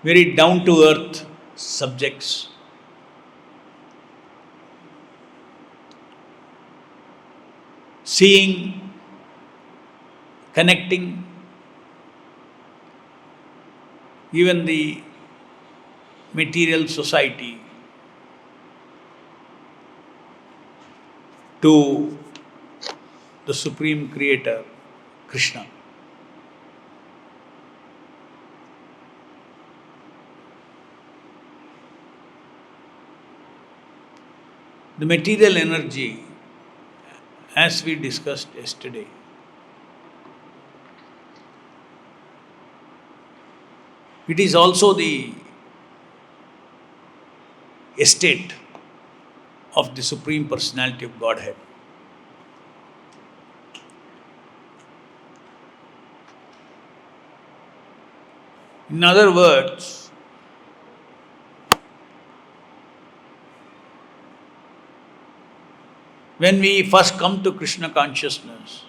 very down-to-earth subjects. Seeing, connecting, even the material society to the Supreme Creator, Krishna. The material energy, as we discussed yesterday, it is also the estate of the Supreme Personality of Godhead. In other words, when we first come to Krishna consciousness,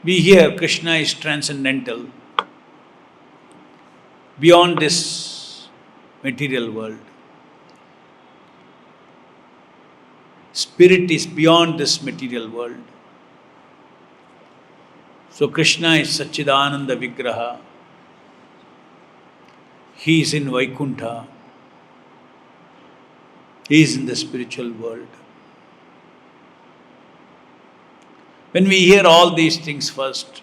we hear Krishna is transcendental, beyond this material world. Spirit is beyond this material world. So Krishna is Satchidananda Vigraha. He is in Vaikuntha. He is in the spiritual world. When we hear all these things first,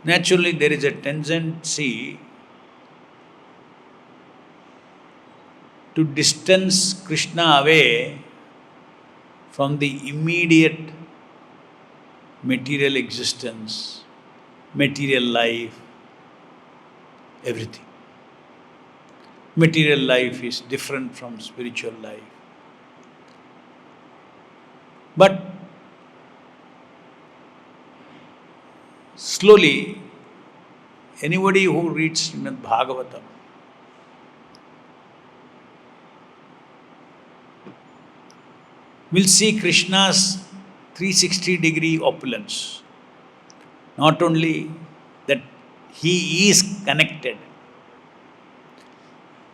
naturally there is a tendency to distance Krishna away from the immediate material existence, material life, everything. Material life is different from spiritual life. But slowly, anybody who reads Srimad Bhagavatam will see Krishna's 360-degree opulence. Not only that he is connected,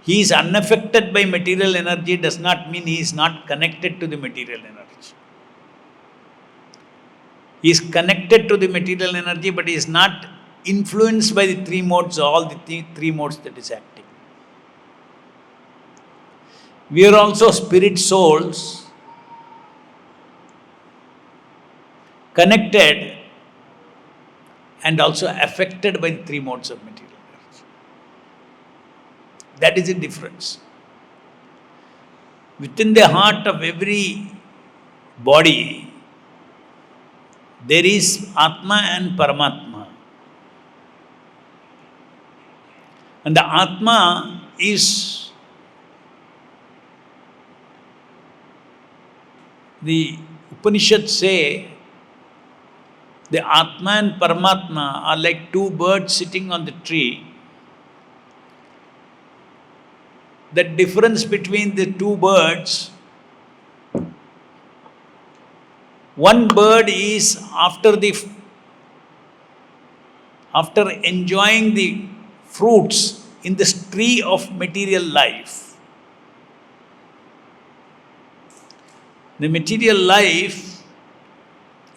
he is unaffected by material energy does not mean he is not connected to the material energy. He is connected to the material energy, but he is not influenced by the three modes, all the three modes that is acting. We are also spirit souls, connected and also affected by the three modes of material energy. That is the difference. Within the heart of every body, there is Atma and Paramatma. And the Atma is the Upanishads say the Atma and Paramatma are like two birds sitting on the tree. The difference between the two birds, one bird is after enjoying the fruits in this tree of material life. The material life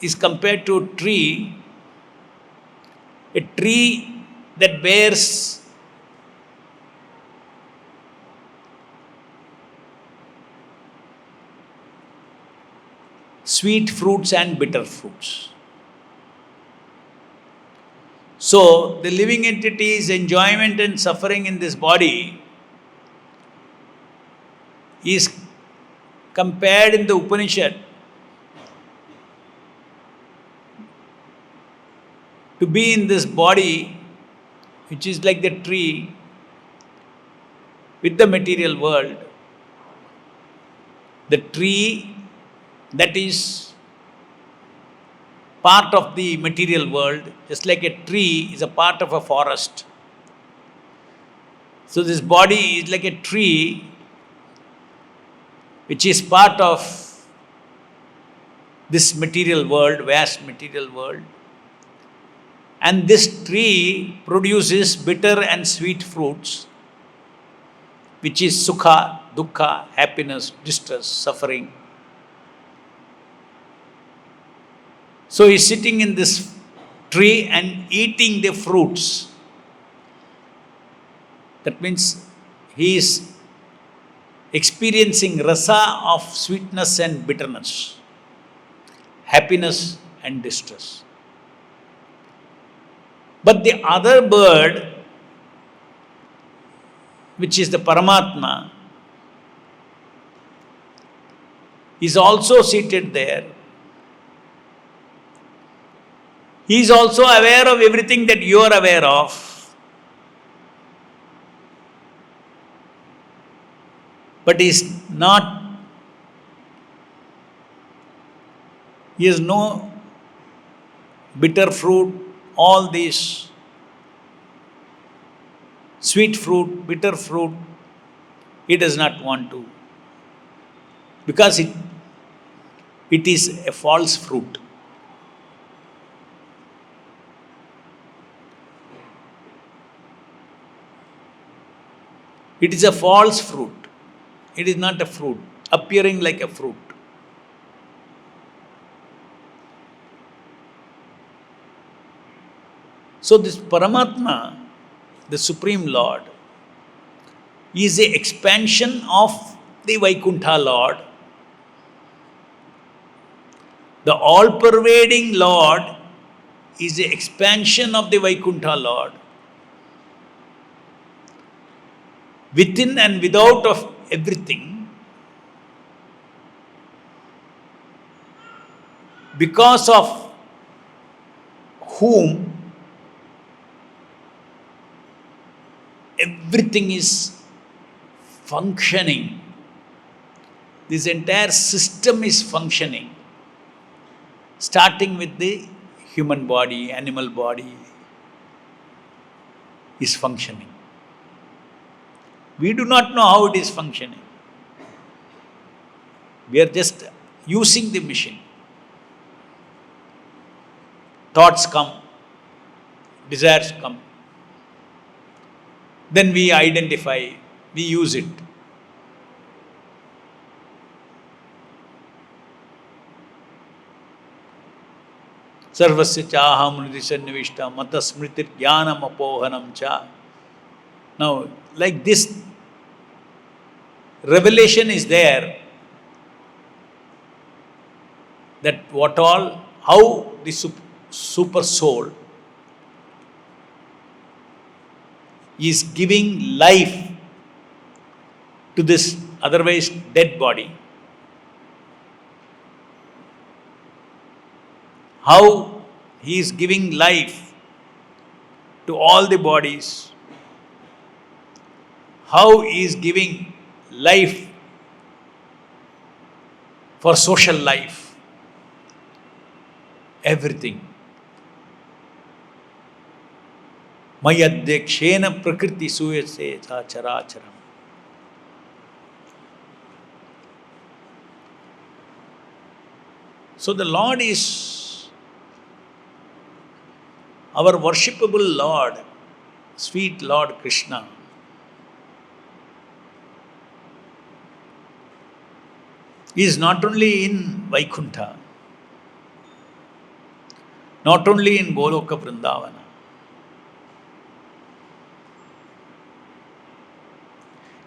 is compared to a tree that bears sweet fruits and bitter fruits. So, the living entity's enjoyment and suffering in this body is compared in the Upanishad to be in this body, which is like the tree, with the material world. The tree that is part of the material world, just like a tree is a part of a forest. So this body is like a tree which is part of this material world, vast material world. And this tree produces bitter and sweet fruits, which is sukha, dukkha, happiness, distress, suffering. So he's sitting in this tree and eating the fruits. That means he is experiencing rasa of sweetness and bitterness, happiness and distress. But the other bird, which is the Paramatma, is also seated there. He is also aware of everything that you are aware of. But he has no bitter fruit, all these sweet fruit, bitter fruit, he does not want to. Because it is a false fruit. It is a false fruit. It is not a fruit, appearing like a fruit. So this Paramatma, the Supreme Lord, is the expansion of the Vaikuntha Lord. The all-pervading Lord is the expansion of the Vaikuntha Lord. Within and without of everything, because of whom everything is functioning. This entire system is functioning, starting with the human body, animal body is functioning. We do not know how it is functioning. We are just using the machine. Thoughts come, desires come. Then we identify, we use it. Sarvasya chaham nidisannivishta mata smritir jnanam apohanam cha. Now, like this, revelation is there that how the super soul is giving life to this otherwise dead body. How he is giving life to all the bodies. How he is giving life for social life. Everything. Mayadhyakshena prakriti sva-sainya-caraṇa-kṣuṇṇaṁ. So the Lord is our worshipable Lord, sweet Lord Krishna. He is not only in Vaikuntha, not only in Goloka Vrindavana.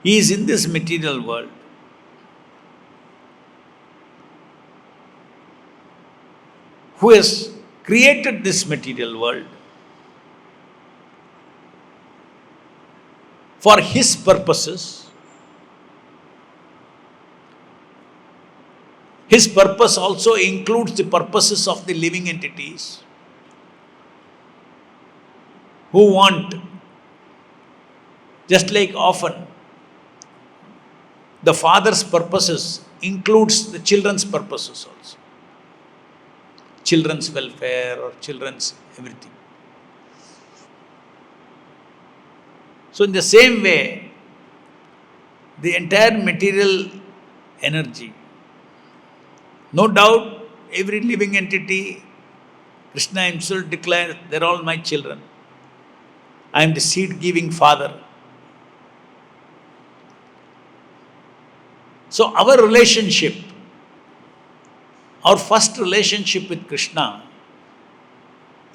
He is in this material world. Who has created this material world for his purposes. His purpose also includes the purposes of the living entities who want, just like often, the father's purposes includes the children's purposes also. Children's welfare or children's everything. So in the same way, the entire material energy, no doubt every living entity, Krishna himself declares, they're all my children. I am the seed-giving father. So our relationship, our first relationship with Krishna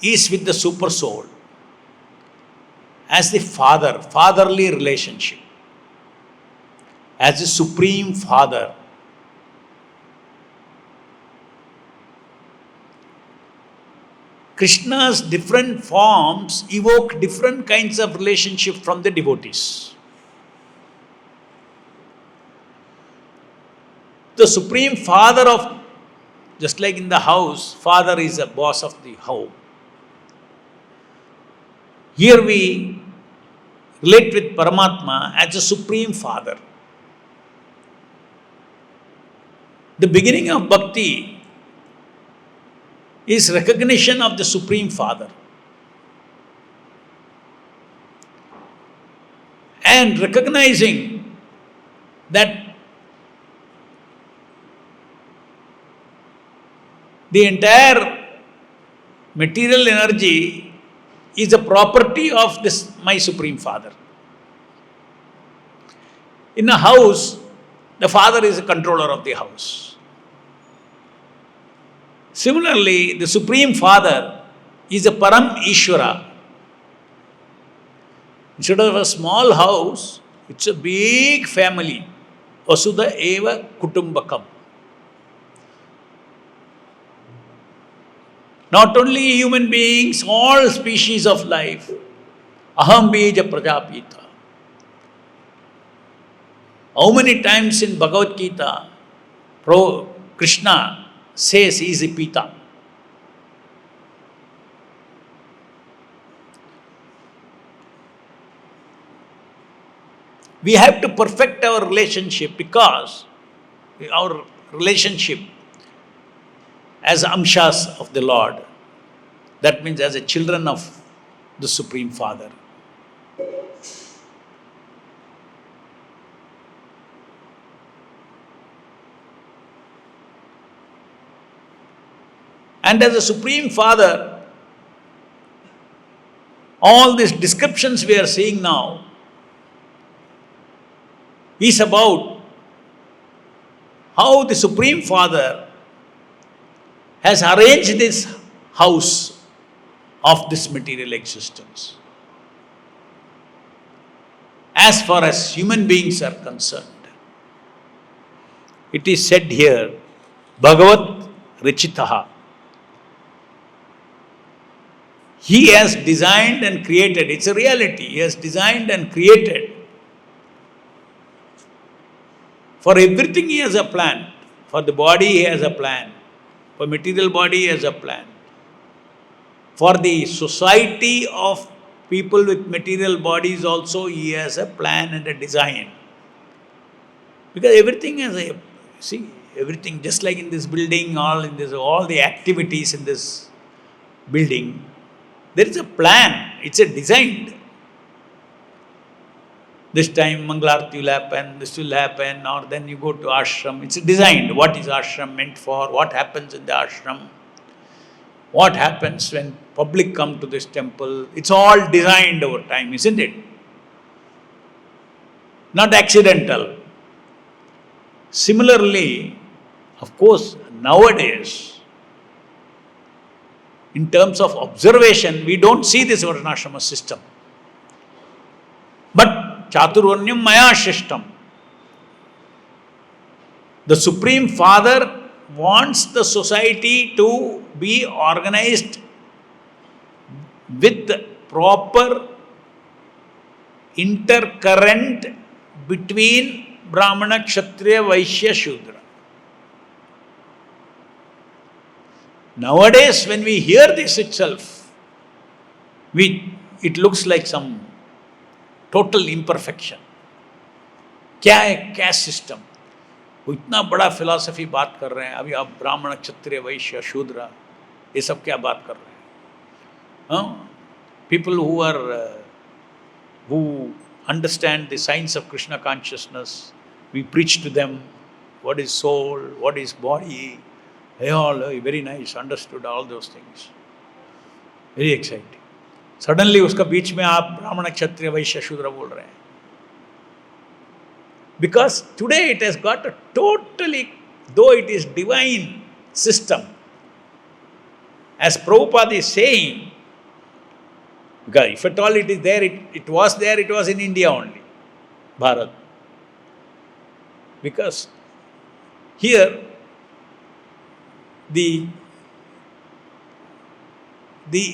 is with the super soul as the father, fatherly relationship, as the supreme father. Krishna's different forms evoke different kinds of relationship from the devotees. The supreme father of, just like in the house, father is the boss of the home. Here we relate with Paramatma as a supreme father. The beginning of bhakti is recognition of the supreme father and recognizing that the entire material energy is a property of this my supreme father. In a house, the father is a controller of the house. Similarly, the supreme father is a Param Ishvara. Instead of a small house, it's a big family. Vasudha eva kutumbakam. Not only human beings, all species of life. Aham bija prajapita. How many times in Bhagavad-racitā, Krishna says he is a Pita. We have to perfect our relationship because our relationship as amshas of the Lord, that means as a children of the Supreme Father. And as a Supreme Father, all these descriptions we are seeing now is about how the Supreme Father has arranged this house of this material existence. As far as human beings are concerned, it is said here, bhagavad-racitā. He has designed and created, it's a reality, he has designed and created. For everything he has a plan. For the body he has a plan. For material body he has a plan. For the society of people with material bodies also he has a plan and a design. Because everything has a, see, everything just like in this building, all the activities in this building, there is a plan, it's a designed. This time Mangalarti will happen, this will happen, or then you go to ashram. It's designed. What is ashram meant for? What happens in the ashram? What happens when public come to this temple? It's all designed over time, isn't it? Not accidental. Similarly, of course, nowadays, in terms of observation, we don't see this varṇāśrama system. But chaturvanyam maya shishtam. The Supreme Father wants the society to be organized with proper intercurrent between Brahmana, Kshatriya, Vaishya, Shudra. Nowadays, when we hear this itself, it looks like some total imperfection. क्या है caste system? वो इतना बड़ा philosophy बात कर रहे हैं, अभी आप ब्राह्मण, क्षत्रिय, वैश्य, शूद्र, ये सब क्या बात कर रहे हैं? People who understand the science of Krishna consciousness, we preach to them what is soul, what is body, They all very nice, understood all those things. Very exciting. Suddenly उसका बीच में आप ब्राह्मण क्षत्रिय वैश्य शूद्र बोल रहे हैं. Because today it has got a totally, though it is divine system, as Prabhupada is saying, because if at all it is there, it was there, it was in India only, Bharat. Because here the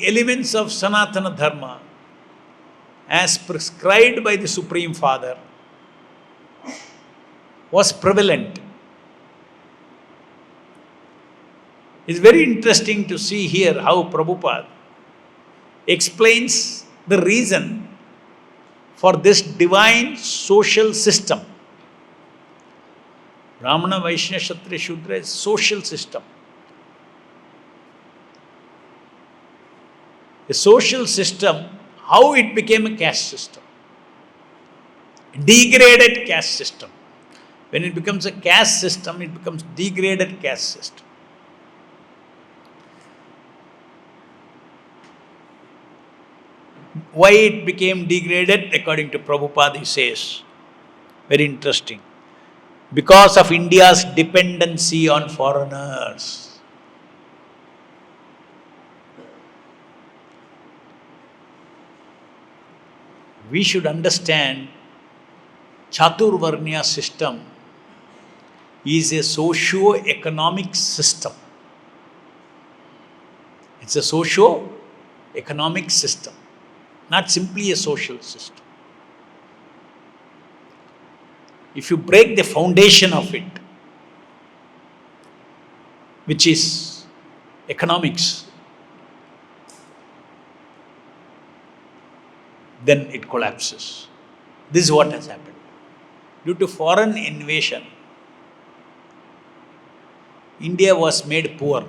elements of Sanatana Dharma as prescribed by the Supreme Father was prevalent. It's very interesting to see here how Prabhupada explains the reason for this divine social system. Brahmana, Vaishya, Kshatriya, Shudra is social system. A social system, how it became a caste system. Degraded caste system. When it becomes a caste system, it becomes degraded caste system. Why it became degraded? According to Prabhupada, he says, very interesting. Because of India's dependency on foreigners. We should understand Chaturvarnya system is a socio-economic system. It's a socio-economic system, not simply a social system. If you break the foundation of it, which is economics, then it collapses. This is what has happened. Due to foreign invasion, India was made poor.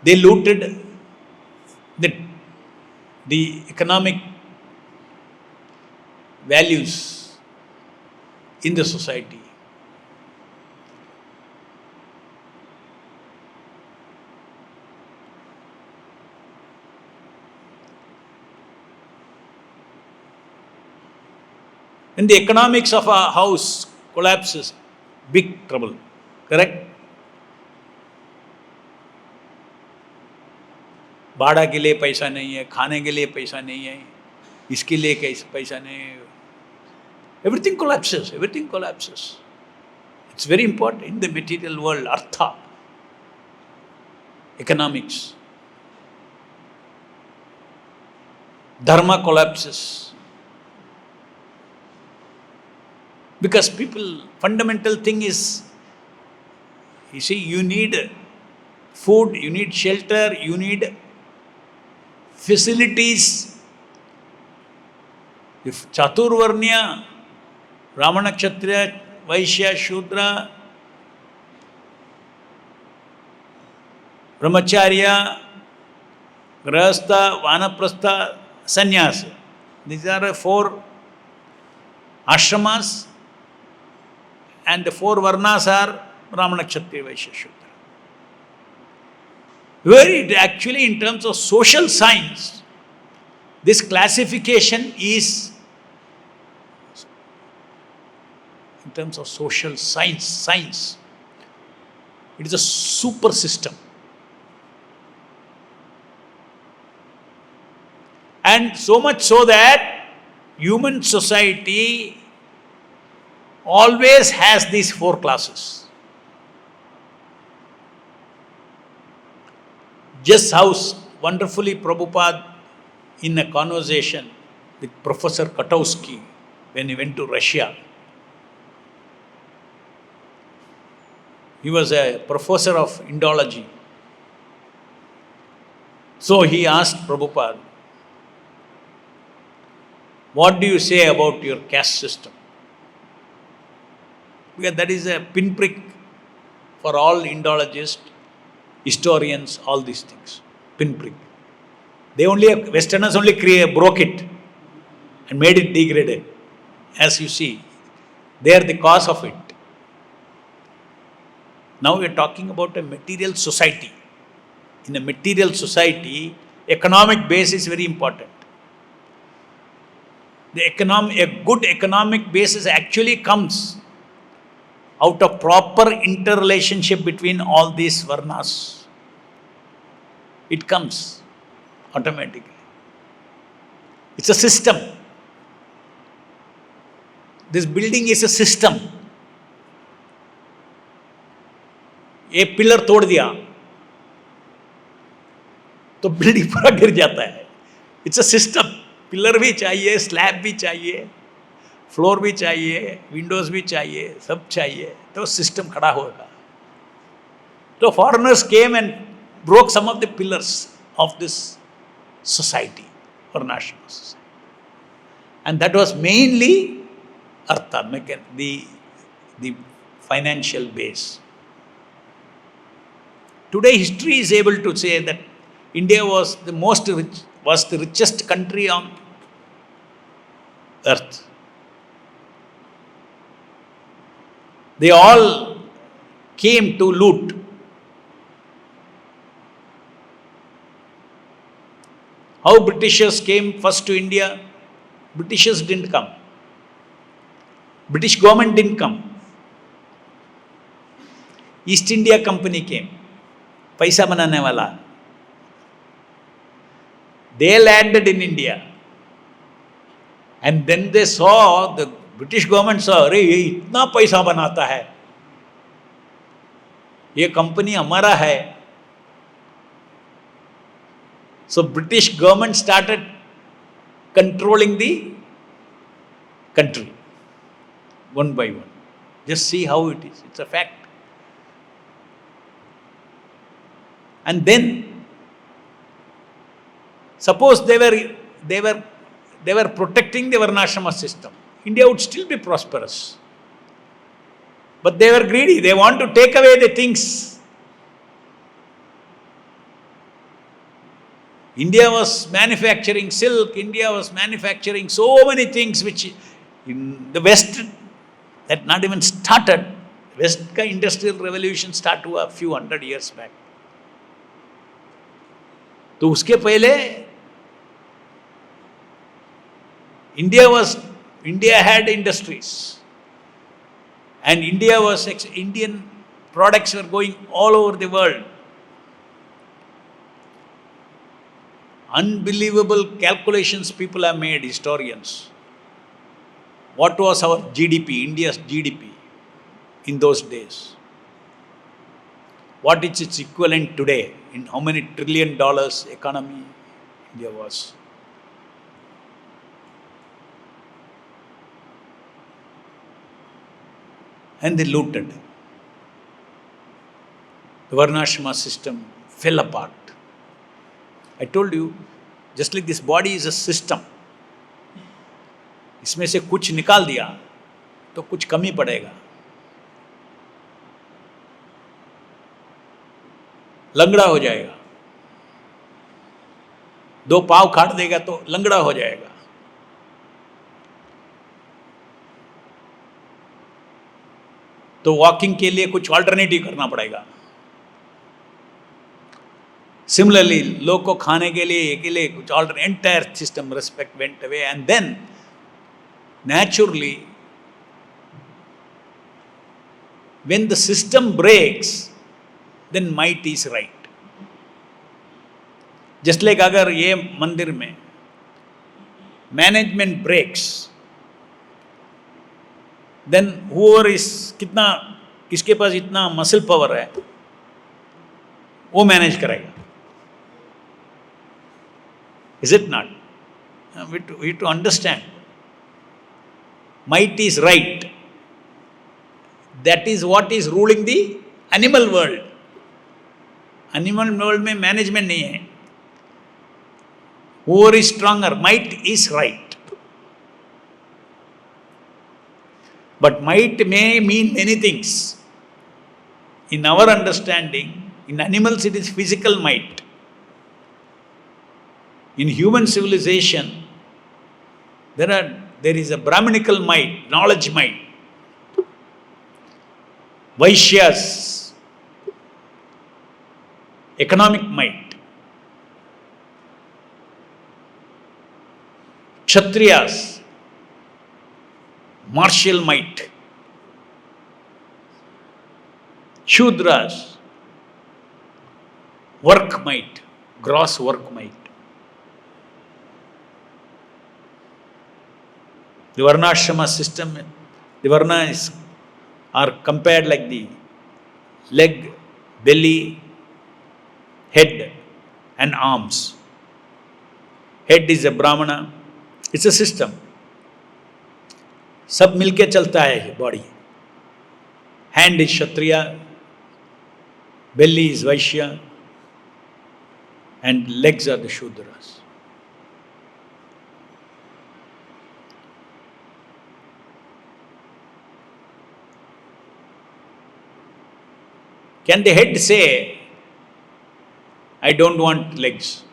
They looted the economic values in the society. When the economics of a house collapses, big trouble. Correct? भाड़ा के लिए पैसा नहीं है, खाने के लिए पैसा नहीं है, इसके लिए पैसा नहीं है. Everything collapses, everything collapses. It's very important in the material world, artha, economics. Dharma collapses. Because people, fundamental thing is, you see, you need food, you need shelter, you need facilities. If Chaturvarnya, Brahmana, Kshatriya, Vaishya, Shudra, Brahmacharya, Grahastha, Vanaprastha, Sannyasa. These are 4 ashramas, and the 4 varnas are Brahmana, Kshatriya, Vaishya, Shudra. Very actually, in terms of social science, this classification is, in terms of social science, it is a super system. And so much so that human society always has these 4 classes. Just how wonderfully Prabhupada, in a conversation with Professor Katowski when he went to Russia, he was a professor of Indology. So he asked Prabhupada, what do you say about your caste system? Because that is a pinprick for all Indologists, historians, all these things. Pinprick. Westerners only broke it and made it degraded. As you see, they are the cause of it. Now we are talking about a material society. In a material society, economic base is very important. A good economic basis actually comes out of proper interrelationship between all these varnas. It comes automatically. It's a system. This building is a system. एक pillar तोड़ दिया तो building पूरा गिर जाता है. It's a system. Pillar भी चाहिए, स्लैब भी चाहिए, फ्लोर भी चाहिए, विंडोज भी चाहिए, सब चाहिए, तो सिस्टम खड़ा होगा. तो foreigners came and broke some of the pillars of this society, varṇāśrama society. And that was mainly artha, the financial base. Today history is able to say that India was the richest country on earth. They all came to loot. How Britishers came first to India? Britishers didn't come. British government didn't come. East India Company came. Paisa banane wala. They landed in India. And then they saw, the British government saw, अरे ये इतना पैसा बनाता है, ये company हमारा है. So British government started controlling the country one by one. Just see how it is. It's a fact. And then, suppose they were protecting the varṇāśrama system, India would still be prosperous. But they were greedy. They want to take away the things. India was manufacturing silk, India was manufacturing so many things which in the West had not even started. West ka industrial revolution started a few hundred years back. तो उसके पहले India had industries, and Indian products were going all over the world. Unbelievable calculations people have made, historians. What was our GDP, India's GDP in those days? What is its equivalent today? In how many $1 trillion economy India was? And they looted. The varṇāśrama system fell apart. I told you, just like this body is a system. इसमें से कुछ निकाल दिया तो कुछ कमी पड़ेगा. लंगड़ा हो जाएगा. 2 पाँव काट देगा तो लंगड़ा हो जाएगा. तो वॉकिंग के लिए कुछ ऑल्टरनेटिव करना पड़ेगा. Similarly, लोग को खाने के लिए कुछ entire system respect went away, and then naturally when the system breaks, then might is right. Just like अगर ये मंदिर में management breaks, then whoever is किसके पास इतना muscle power है वो manage करेगा. Is it not? We have to understand. Might is right. That is what is ruling the animal world. Animal world में management नहीं है. Whoever is stronger, might is right. But might may mean many things. In our understanding, in animals it is physical might. In human civilization, there is a Brahminical might, knowledge might. Vaishyas, economic might. Kshatriyas, martial might. Shudras, work might, gross work might. The varṇāśrama system, the varnas are compared like the leg, belly, head and arms. Head is a brahmana. It's a system. सब मिलके चलता है body. Hand is kshatriya, belly is vaishya, and legs are the shudras. Can the head say, I don't want legs?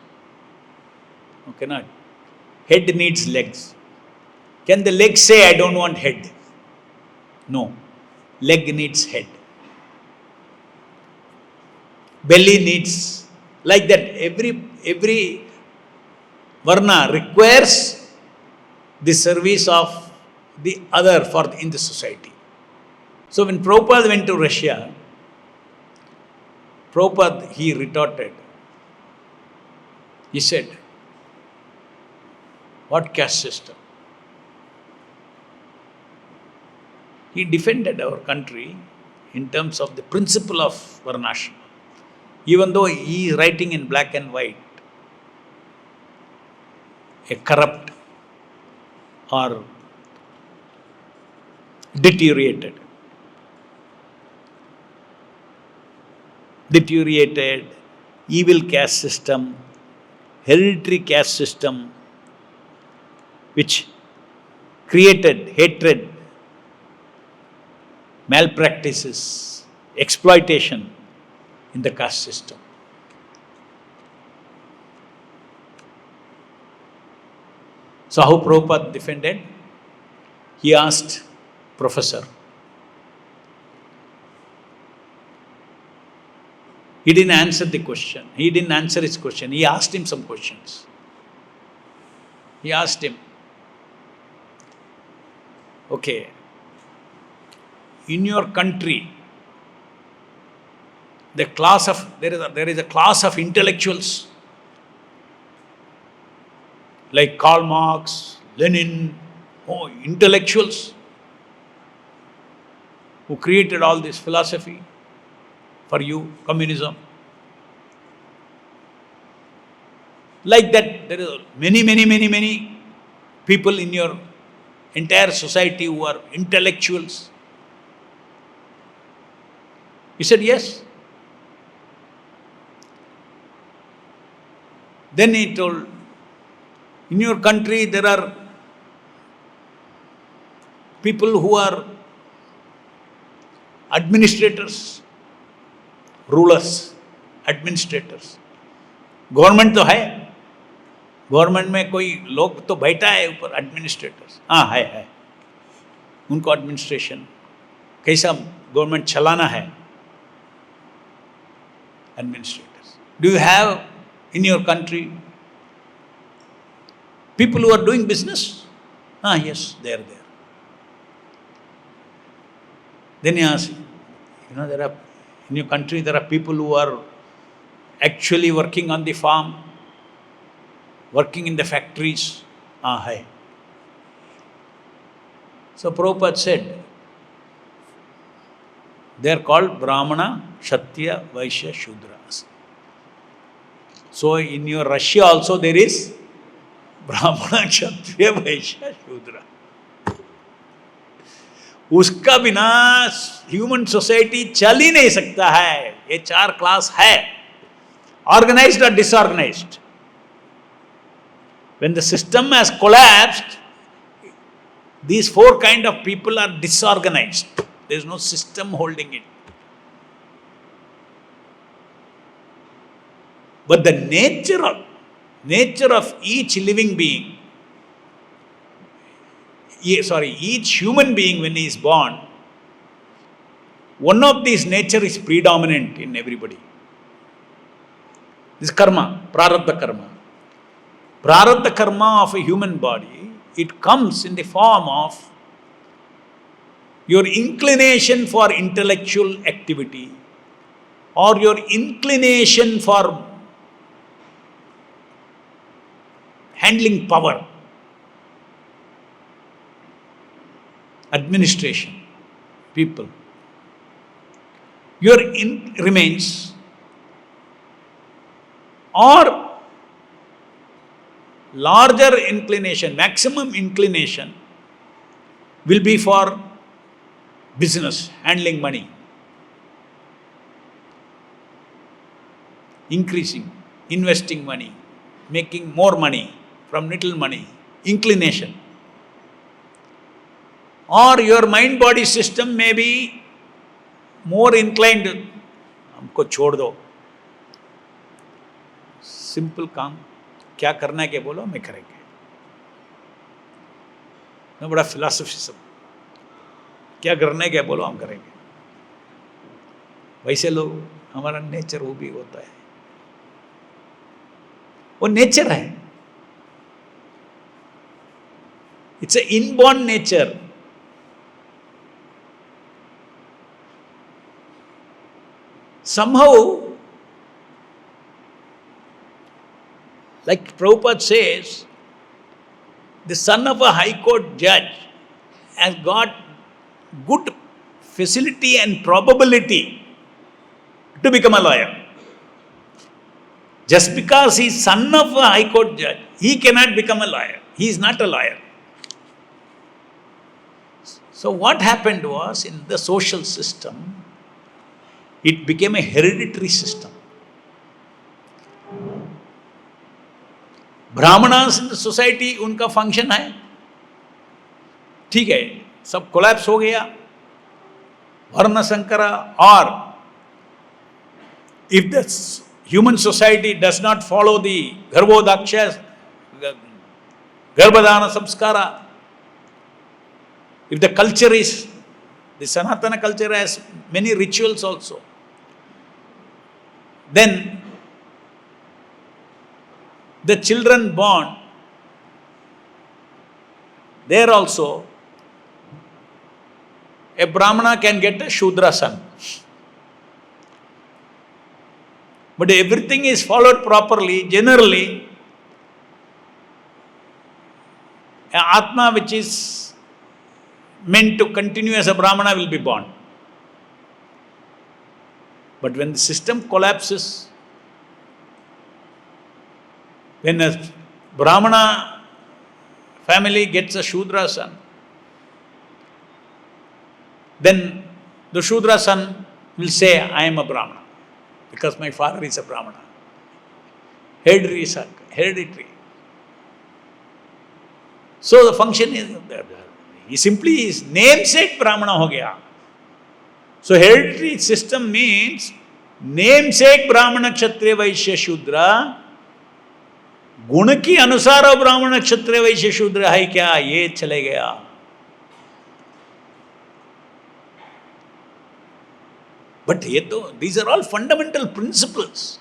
No, cannot. Head needs legs. Can the leg say, I don't want head? No. Leg needs head. Belly needs, like that, every varna requires the service of the other in the society. So when Prabhupada went to Russia, Prabhupada, he retorted. He said, what caste system? He defended our country in terms of the principle of varṇāśrama. Even though he is writing in black and white, a corrupt or deteriorated, evil caste system, hereditary caste system, which created hatred, malpractices, exploitation in the caste system. So how Prabhupada defended? He asked professor. He didn't answer the question. He didn't answer his question. He asked him some questions. He asked him, okay, in your country, there is a class of intellectuals like Karl Marx, Lenin, intellectuals who created all this philosophy for you, communism. Like that, there are many people in your entire society who are intellectuals. He said, yes. Then he told, in your country there are people who are administrators, rulers, administrators. Government तो है, government में कोई लोग तो बैठा है ऊपर, administrators, हाँ है, उनको एडमिनिस्ट्रेशन कैसा गवर्नमेंट चलाना है, administrators. Do you have in your country people who are doing business? Yes, they are there. Then he asked, there are in your country there are people who are actually working on the farm, working in the factories. Hai. So Prabhupada said, they are called Brahmana, Kshatriya, Vaishya, Shudras. So in your Russia also there is Brahmana, Kshatriya, Vaishya, Shudra. उसका बिना human society चल ही नहीं सकता है. ये चार class है, organised और disorganised. When the system has collapsed, these four kind of people are disorganized. There is no system holding it. But the nature of each living being, each human being when he is born, one of these nature is predominant in everybody. This karma, prarabdha karma. Prarabdha karma of a human body, it comes in the form of your inclination for intellectual activity or your inclination for handling power, administration, people. Your remains or larger inclination, maximum inclination will be for business, handling money, increasing, investing money, making more money from little money, inclination. Or your mind-body system may be more inclined, हमको छोड़ दो, simple काम, क्या करना है क्या बोलो हमें करेंगे, ना बड़ा फिलॉसफी सब, क्या करना है क्या बोलो हम करेंगे. वैसे लोग, हमारा नेचर वो भी होता है, वो नेचर है, it's a inborn nature. Somehow, like Prabhupada says, the son of a high court judge has got good facility and probability to become a lawyer. Just because he is son of a high court judge, he cannot become a lawyer. He is not a lawyer. So what happened was, in the social system, it became a hereditary system. Brahmanas in the society, उनका function है, ठीक है, सब collapse हो गया, वर्ण संकरा. Or if the human society does not follow the garbhodaksha, garbhadana samskara, if the culture is, the Sanatana culture has many rituals also, then the children born, there also a Brahmana can get a Shudra son. But everything is followed properly. Generally, an Atma which is meant to continue as a Brahmana will be born. But when the system collapses, when a Brahmana family gets a Shudra son, then the Shudra son will say, I am a Brahmana, because my father is a Brahmana. Hereditary. So the function is, he simply is namesake Brahmana ho gaya. So hereditary system means namesake Brahmana, Kshatriya, Vaishya, Shudra. गुण की अनुसार ब्राह्मण क्षत्रिय वैश्य शूद्र है क्या, ये चले गया. बट ये तो, these are all fundamental principles.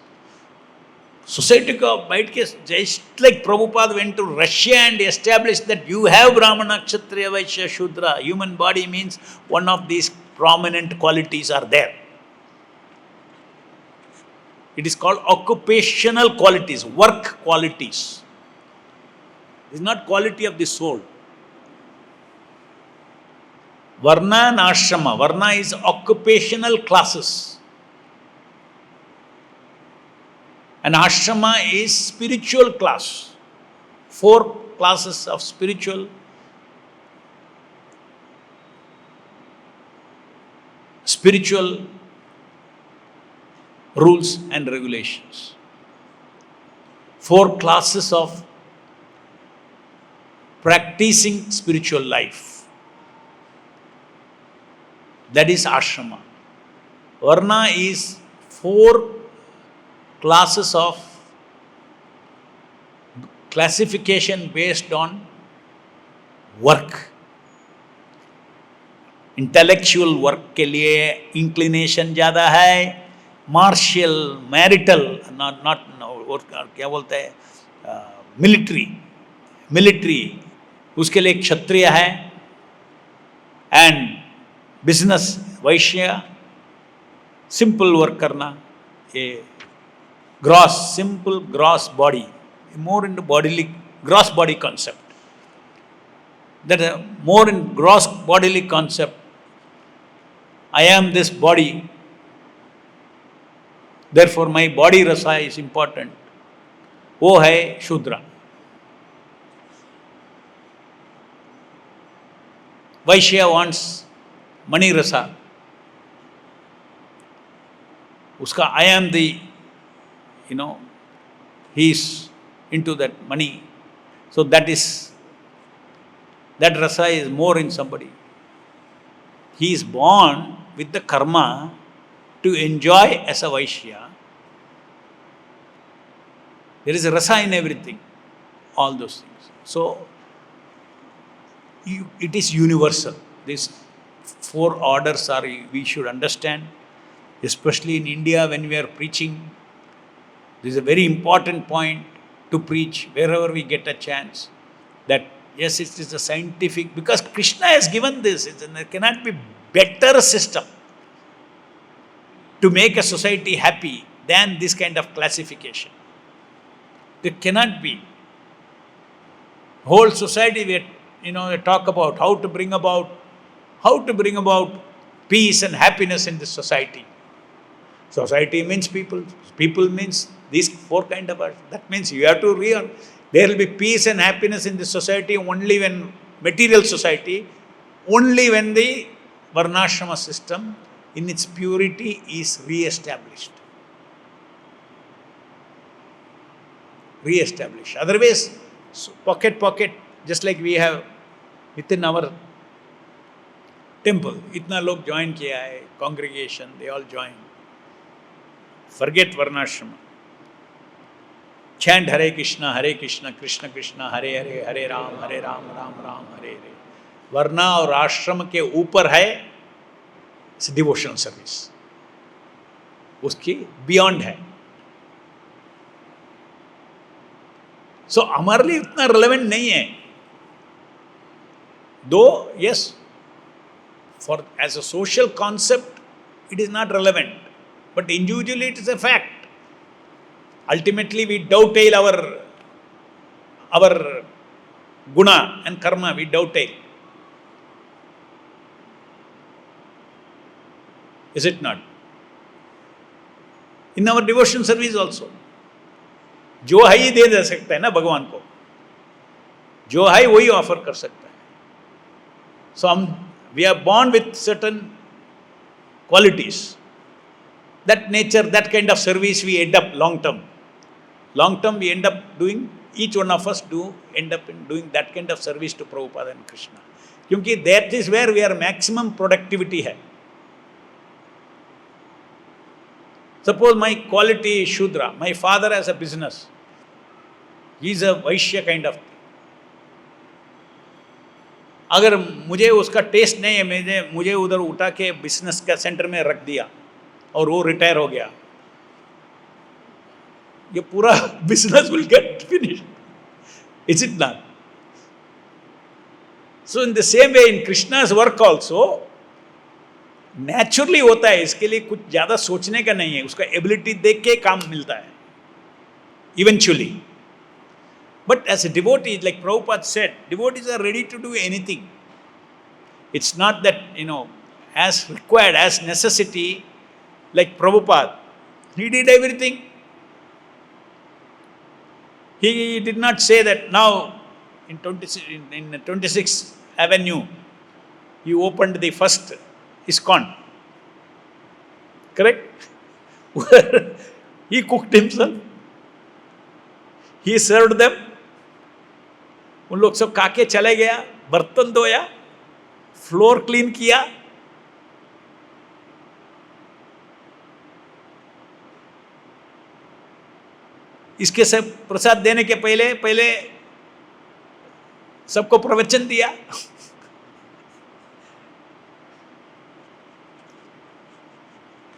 Society को बैठ के, just like Prabhupada went to Russia and established that you have Brahmana, Kshatriya, Vaishya, Shudra. Human body means one of these prominent qualities are there. It is called occupational qualities, work qualities. It is not quality of the soul. Varna and ashrama. Varna is occupational classes. And ashrama is spiritual class. 4 classes of spiritual rules and regulations. 4 classes of practicing spiritual life. That is ashrama. Varna is 4 classes of classification based on work. Intellectual work के लिए inclination ज़्यादा है, martial, marital, not क्या बोलते हैं, military, उसके लिए क्षत्रिय है, and business Vysya, simple work करना, ये gross, simple gross body, more in bodily gross body concept. That more in gross bodily concept. I am this body, therefore my body rasa is important. वो है शूद्र. वैश्य wants money rasa. उसका I am the, he is into that money. So that rasa is more in somebody. He is born with the karma to enjoy as a Vaishya. There is a rasa in everything, all those things. So, it is universal. These 4 orders are, we should understand, especially in India when we are preaching. This is a very important point to preach wherever we get a chance, that yes, it is a scientific, because Krishna has given this. There cannot be better system to make a society happy than this kind of classification. There cannot be. Whole society, we talk about how to bring about peace and happiness in this society. Society means people. People means these 4 kind of words. That means you have to there will be peace and happiness in this society only when, material society, only when the varṇāśrama system in its purity is re-established. Otherwise, pocket, just like we have within our temple, itna log join kiya hai, congregation, they all join. Forget varṇāśrama. Chant Hare Krishna, Krishna Krishna, Hare Hare, Hare Ram, Ram Ram, Hare Hare. वर्णा और आश्रम के ऊपर है devotional service, उसकी beyond है. सो हमारे लिए इतना रिलेवेंट नहीं है. Though yes, for as a social concept it is not relevant, but individually it is a fact. Ultimately, we dovetail our guna and karma, we dovetail. Is it not? In our devotion service also, जो है ही दे सकता है ना भगवान को, जो है वही ऑफर कर सकता है. So we are born with certain qualities. That nature, that kind of service we end up long term we end up doing, each one of us end up in doing that kind of service to Prabhupada and Krishna. Kyunki that is where we are maximum productivity hai. Suppose my quality is Shudra, my father has a business, he is a Vaishya kind of thing. अगर मुझे उसका test नहीं है, मुझे उधर उठा के business का सेंटर में रख दिया और वो रिटायर हो गया, ये पूरा business will get finished. Is it not? So in the same way in Krishna's work also naturally होता है. इसके लिए कुछ ज्यादा सोचने का नहीं है, उसका एबिलिटी देख के काम मिलता है eventually. But as a devotee, like Prabhupada said, devotees are ready to do anything. It's not that, as required, as necessity, like Prabhupada, he did everything. He did not say that now in 26th Avenue he opened the first ISKCON. Correct? He cooked himself, he served them, उन लोग सब खा के चले गया, बर्तन धोया, floor clean किया. इसके सब प्रसाद देने के पहले सबको प्रवचन दिया.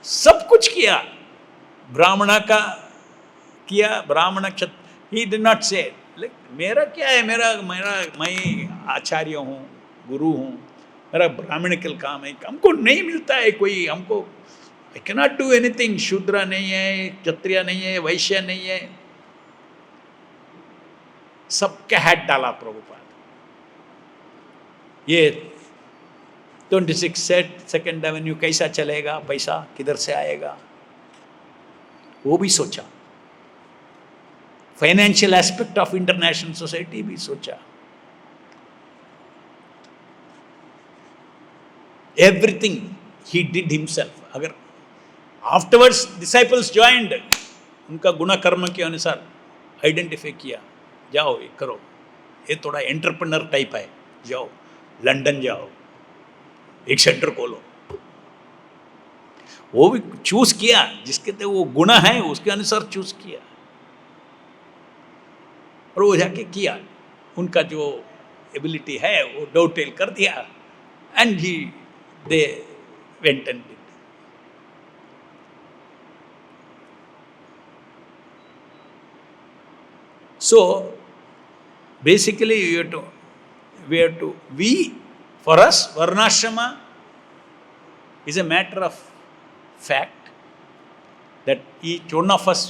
सब कुछ किया. ब्राह्मण का किया, ब्राह्मण क्षत्रिय, ही डिड नॉट से मेरा क्या है, मेरा मेरा मैं आचार्य हूँ, गुरु हूँ, मेरा ब्राह्मणिकल काम है, हमको नहीं मिलता है कोई, हमको I can not do anything, शूद्र नहीं है, क्षत्रिय नहीं है, वैश्य नहीं है, सबके हाथ डाला प्रभुपाद। ये 26 सेकंड एवेन्यू कैसा चलेगा, पैसा किधर से आएगा, वो भी सोचा। Financial aspect of international society भी सोचा। Everything he did himself. अगर आफ्टरवर्ड्स डिसाइपल्स ज्वाइंड, उनका गुण कर्म के अनुसार आइडेंटिफाई किया, जाओ ये करो, ये थोड़ा एंटरप्रेन्योर टाइप है, जाओ लंदन जाओ, एक सेंटर खोलो। वो भी चूज किया, जिसके ते वो गुण है उसके अनुसार चूज किया, और वो जाके किया, उनका जो एबिलिटी है वो डोटेल कर दिया, and he they went and did. So basically for us, varṇāśrama is a matter of fact that each one of us,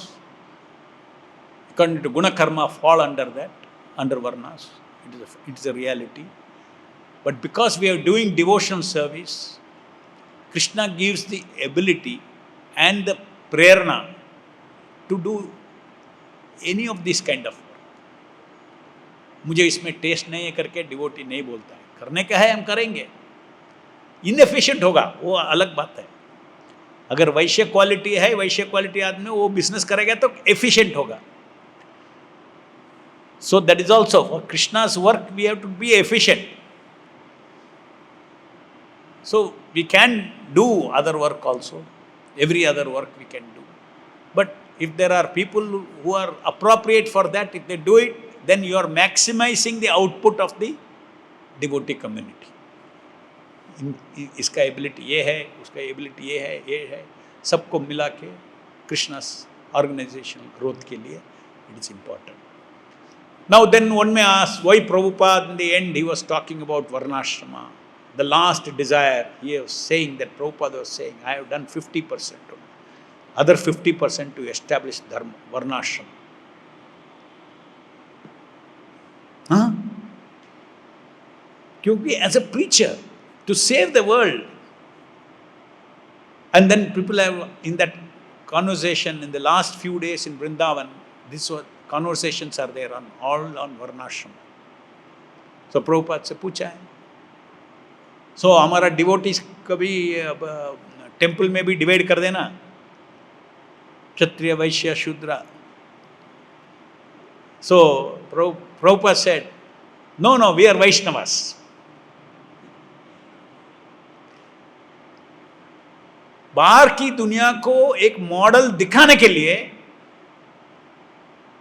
according to guna karma, fall under that, under varnas. It is a reality. But because we are doing devotional service, Krishna gives the ability and the prerna to do any of this kind of work. मुझे इसमें test नहीं है करके devotee नहीं बोलता है, करने का है हम करेंगे। इनएफिशिएंट होगा वो अलग बात है। अगर वैश्य क्वालिटी है, वैश्य क्वालिटी आदमी वो बिजनेस करेगा तो एफिशिएंट होगा। So that is also for Krishna's work we have to be efficient. So we can do other work also, every other work we can do, but if there are people who are appropriate for that, if they do it, then you are maximizing the output of the devotee community. इसका ability ये है, उसका ability ये है, सबको मिला के कृष्णा's organizational growth के लिए it is important. Now then one may ask, why Prabhupada in the end he was talking about varṇāśrama, the last desire. He was saying that Prabhupada was saying, I have done 50%. Other 50% to establish dharma, varṇāśrama. Huh? Kyunki as a preacher, to save the world, and then people have, in that conversation in the last few days in Vrindavan, these conversations are there on all on varṇāśrama. So Prabhupada से पूछा है, so हमारा devotees कभी temple में भी divide कर देना, क्षत्रिय वैश्य शूद्र. So Prabhupada said, no, we are Vaishnavas. बाहर की दुनिया को एक मॉडल दिखाने के लिए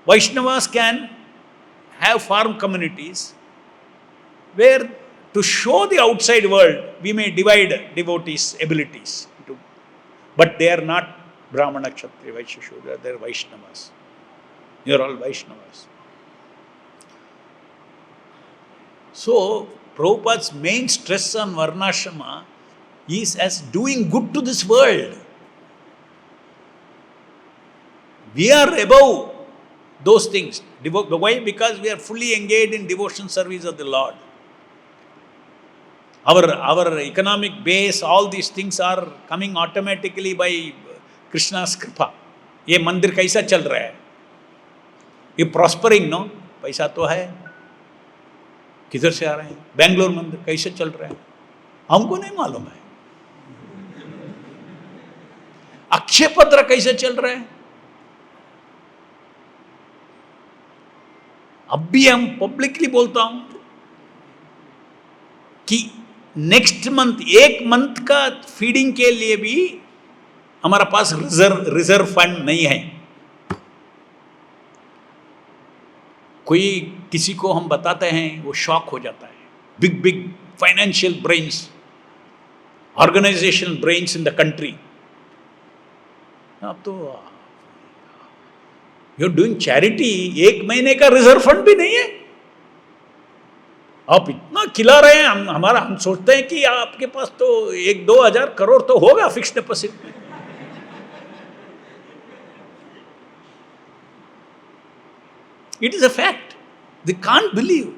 Vaishnavas can have farm communities where to show the outside world we may divide devotees' abilities. But they are not Brahmana, Kshatriya, Vaishya, Shudra, they are Vaishnavas. You are all Vaishnavas. So, Prabhupada's main stress on varṇāśrama is as doing good to this world. We are above those things. Why? Because we are fully engaged in devotion service of the Lord. Our economic base, all these things are coming automatically by Krishna's kripa. ये मंदिर कैसा चल रहा है? ये prospering, no? पैसा तो है, किधर से आ रहे हैं? बेंगलोर मंदिर कैसे चल रहा है? हमको नहीं मालूम है. अक्षय पत्र कैसे चल रहा है? अब भी हम पब्लिकली बोलता हूं कि नेक्स्ट मंथ, एक मंथ का फीडिंग के लिए भी हमारा पास रिजर्व फंड नहीं है. कोई किसी को हम बताते हैं वो शॉक हो जाता है. Big financial brains, organisational brains in the country, अब तो यू आर डूइंग चैरिटी, 1 महीने का रिजर्व फंड भी नहीं है, आप इतना खिला रहे हैं। हम सोचते हैं कि आपके पास तो 1-2 हजार करोड़ तो होगा फिक्स डिपॉजिट में। It is a fact, they can't believe.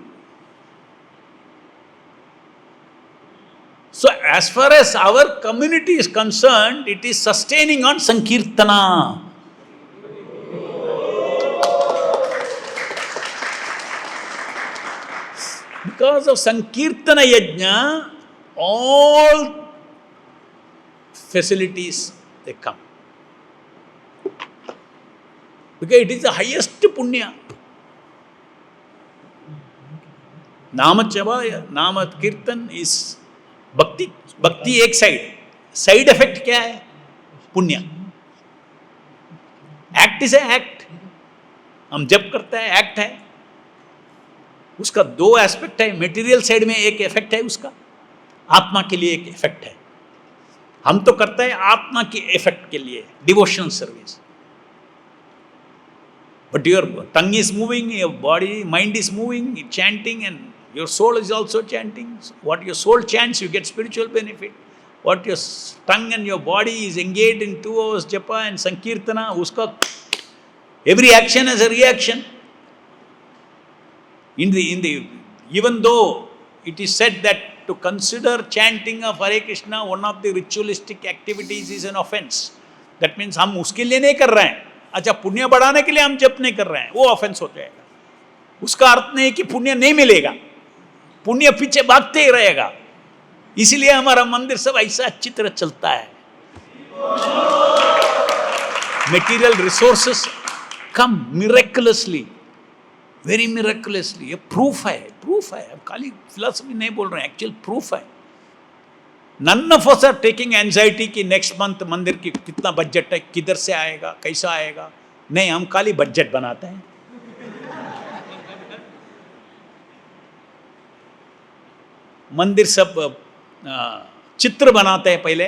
So as far as our community is concerned, it is sustaining on Sankirtana. Because of Sankirtana Yajna, all facilities they come. Because it is the highest punya. Nama Chavaya, Nama Kirtan is भक्ति। भक्ति एक side effect क्या है? पुण्य। Act is act, हम जब करते हैं एक्ट है, उसका 2 एस्पेक्ट है। मटेरियल साइड में एक इफेक्ट है उसका, आत्मा के लिए एक इफेक्ट है। हम तो करते हैं आत्मा के इफेक्ट के लिए devotional service, but your tongue is moving, your body mind is moving, chanting, and your soul is also chanting. What your soul chants, you get spiritual benefit. What your tongue and your body is engaged in 2 hours japa and sankirtana, uska every action has a reaction. Even though it is said that to consider chanting of Hare Krishna one of the ritualistic activities is an offense. That means हम उसके लिए नहीं कर रहे हैं, अच्छा पुण्य बढ़ाने के लिए हम जप नहीं कर रहे हैं, वो ऑफेंस हो जाएगा। उसका अर्थ नहीं कि पुण्य नहीं मिलेगा, पुण्य पीछे भागते ही रहेगा। इसीलिए हमारा मंदिर सब ऐसा अच्छी तरह चलता है। मटेरियल रिसोर्सेस कम मिरेकुलसली, वेरी मिरेकुलसली। ये प्रूफ है, प्रूफ है। अब खाली फिलॉसफी नहीं बोल रहे हैं, एक्चुअल प्रूफ है। None of us are taking anxiety कि नेक्स्ट मंथ मंदिर की कितना बजट है, किधर से आएगा, कैसा आएगा। नहीं, हम खाली बजट बनाते हैं। मंदिर सब चित्र बनाते हैं, पहले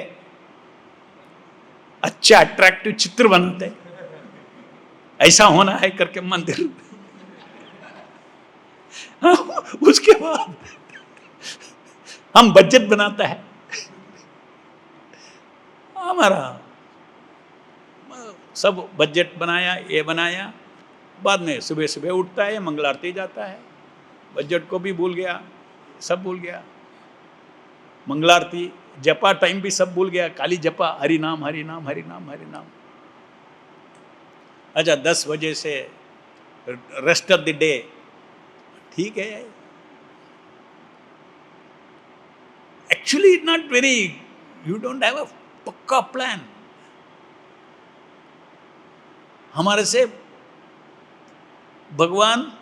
अच्छा अट्रैक्टिव चित्र बनाते हैं, ऐसा होना है करके मंदिर। उसके बाद हम बजट बनाता है हमारा, सब बजट बनाया, ये बनाया, बाद में सुबह सुबह उठता है, मंगल आरती जाता है, बजट को भी भूल गया, सब भूल गया। मंगल आरती, जपा टाइम भी सब भूल गया, खाली जपा, हरि नाम हरि नाम हरि नाम हरि नाम। अच्छा 10 बजे से रेस्ट ऑफ द डे ठीक है। Actually it not very, you don't have a पक्का प्लान। हमारे से भगवान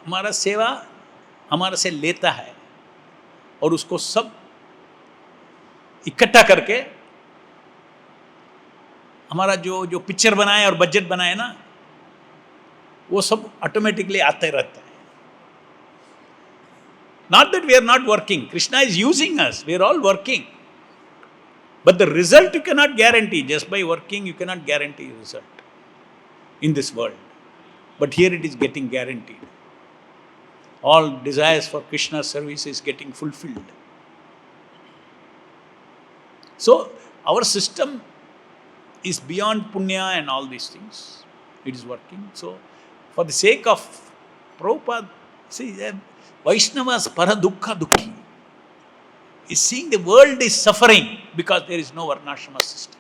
हमारा सेवा हमारे से लेता है और उसको सब इकट्ठा करके हमारा जो पिक्चर बनाए और बजट बनाए ना, वो सब ऑटोमेटिकली आते रहता है। Not that we are not working, Krishna is using us, we are all working, but the result you cannot guarantee. Just by working you cannot guarantee result in this world, but here it is getting guaranteed. All desires for Krishna's service is getting fulfilled. So our system is beyond punya and all these things. It is working. So for the sake of Prabhupada, see, Vaishnavas para dukkha dukhi is seeing the world is suffering because there is no varṇāśrama system.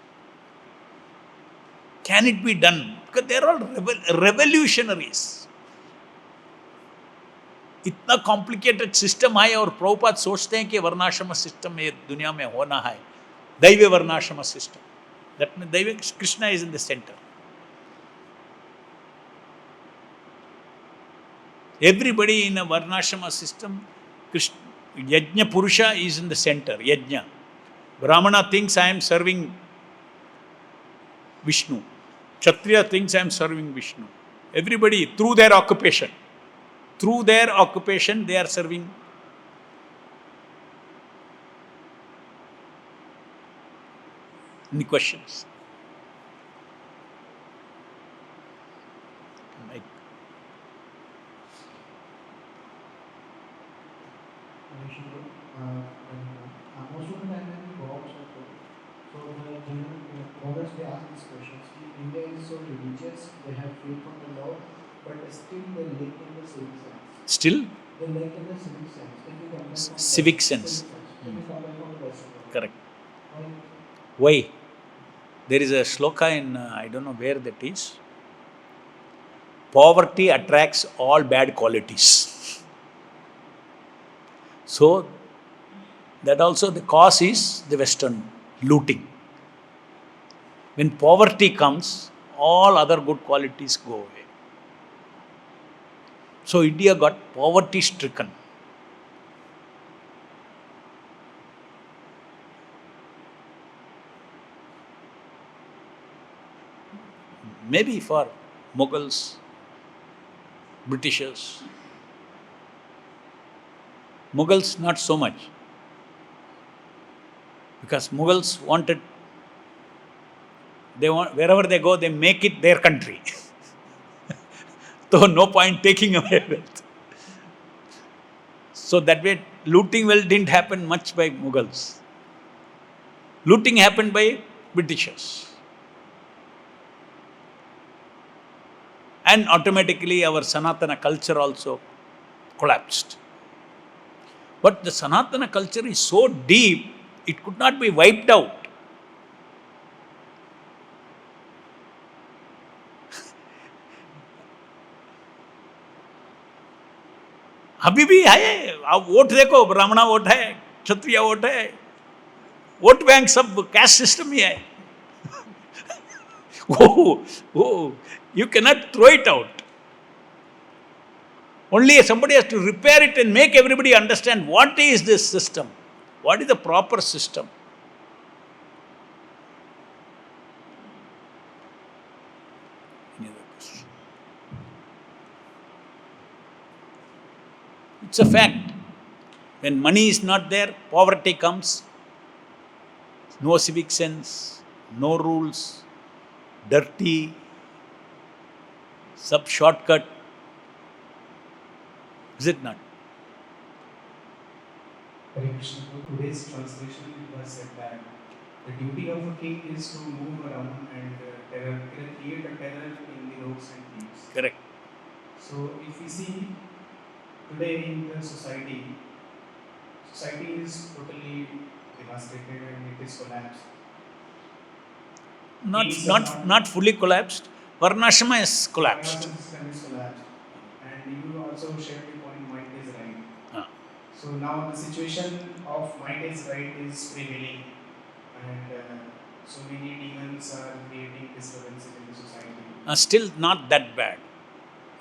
Can it be done? Because they are all revolutionaries. इतना complicated system है और प्रभुपाद सोचते हैं कि वर्णाश्रम system ये दुनिया में होना है, दैव वर्णाश्रम सिस्टम। दैट मीन दैव Krishna is in the centre. Everybody in a varṇāśrama system, Yajna Purusha is in the center, Yajna. Brahmana thinks I am serving Vishnu. Kshatriya thinks I am serving Vishnu. Everybody, through their occupation, they are serving. Any questions? question. Most of the time when we go outside, so the general always they ask these questions. India is so religious, they have faith on the Lord, but still they lack in the civic sense. Still? They lack in the civic sense. If you compare from Civic sense. If you compare from the Western world. Correct. Why? Why? There is a shloka in, I don't know where that is. Poverty attracts all bad qualities. So, that also the cause is the Western looting. When poverty comes, all other good qualities go away. So, India got poverty stricken. Maybe for Mughals, Britishers. Mughals not so much. Because Mughals wanted, wherever they go, they make it their country. So no point taking away wealth. So that way, looting well didn't happen much by Mughals. Looting happened by Britishers. And automatically our Sanatana culture also collapsed. But the Sanatana culture is so deep, it could not be wiped out. अभी भी है, आप vote देखो, ब्राह्मणा vote है, क्षत्रिय vote है, vote bank सब cast system ही है. You cannot throw it out. Only somebody has to repair it and make everybody understand what is this system, what is the proper system. Any other question? It's a fact. When money is not there, poverty comes, no civic sense, no rules, dirty, sub shortcut. Is it not? Hare Krishna. Today's translation was said that the duty of a king is to move around and create a terror in the roads and fields. Correct. So if we see today in the society is totally devastated and it is collapsed. Not fully collapsed. Varṇāśrama is collapsed. The system is collapsed. And you also shared the point, might is right. So now the situation of might is right is prevailing, and so many demons are creating disturbances in the society. Still not that bad.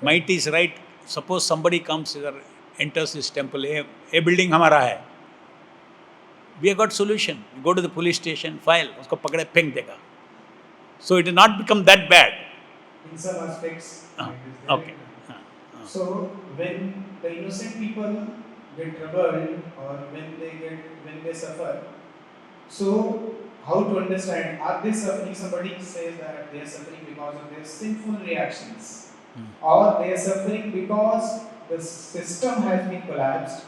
Might is right. Suppose somebody comes here, enters this temple, a building hamara hai. We have got solution. You go to the police station, file, usko pakde peng dega. So it has not become that bad. In some aspects, Okay. So when the innocent people get troubled or when they suffer, so how to understand? Are they suffering? Somebody says that they are suffering because of their sinful reactions, or they are suffering because the system has been collapsed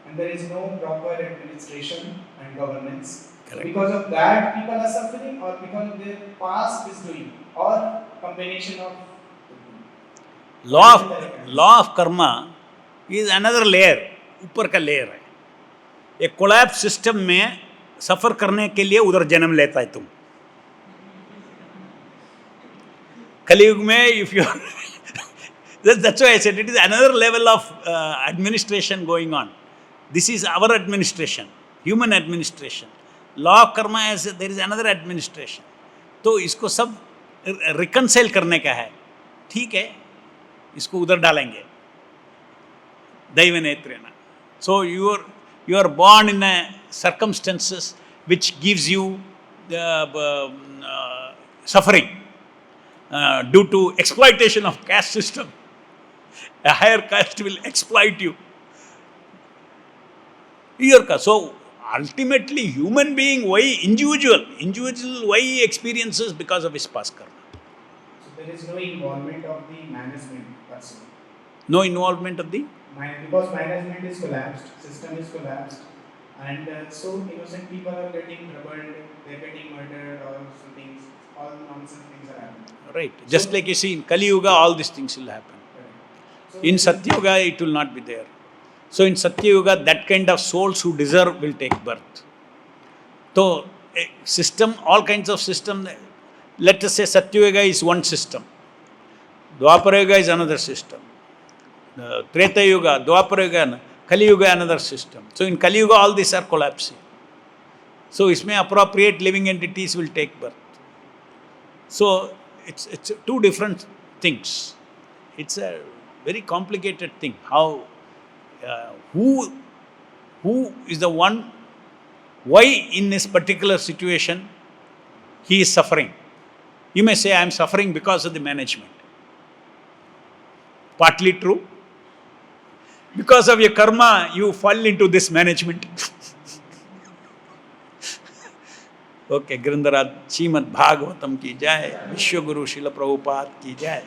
and there is no proper administration and governance. So because of that, people are suffering, or because of their past misdoing, or combination of. Law of karma is another layer, ऊपर का layer है. एक collapse system में सफर करने के लिए उधर जन्म लेता है तुम. कलियुग में if you that's why I said it is another level of administration going on. This is our administration, human administration. Law of karma is there is another administration. तो इसको सब reconcile करने का है. ठीक है, इसको उधर डालेंगे. दैव नेत्रेण. So you are born in a circumstances which gives you suffering due to exploitation of caste system. A higher caste will exploit you. So ultimately human being, why individual why he experiences because of his past karma. So there is no involvement of the management person. No involvement of the because management is collapsed, system is collapsed, and so innocent people are getting troubled, they're getting murdered or something, all nonsense things are happening. Right. Just like you see in Kali Yuga, all these things will happen. So In Satya Yuga, it will not be there. So in Satya Yuga, that kind of souls who deserve will take birth. So a system, all kinds of system. Let us say Satya Yuga is one system. Dwapara Yuga is another system. Treta Yuga, Dwapara Yuga, Kali Yuga another system. So in Kali Yuga, all these are collapsing. So isme appropriate living entities will take birth. So it's two different things. It's a very complicated thing. How, who is the one, why in this particular situation he is suffering? You may say, I am suffering because of the management. Partly true. Because of your karma, you fall into this management. Okay, Grindharaj, Srimad Bhagavatam ki jai, Vishwaguru Srila Prabhupada ki jai.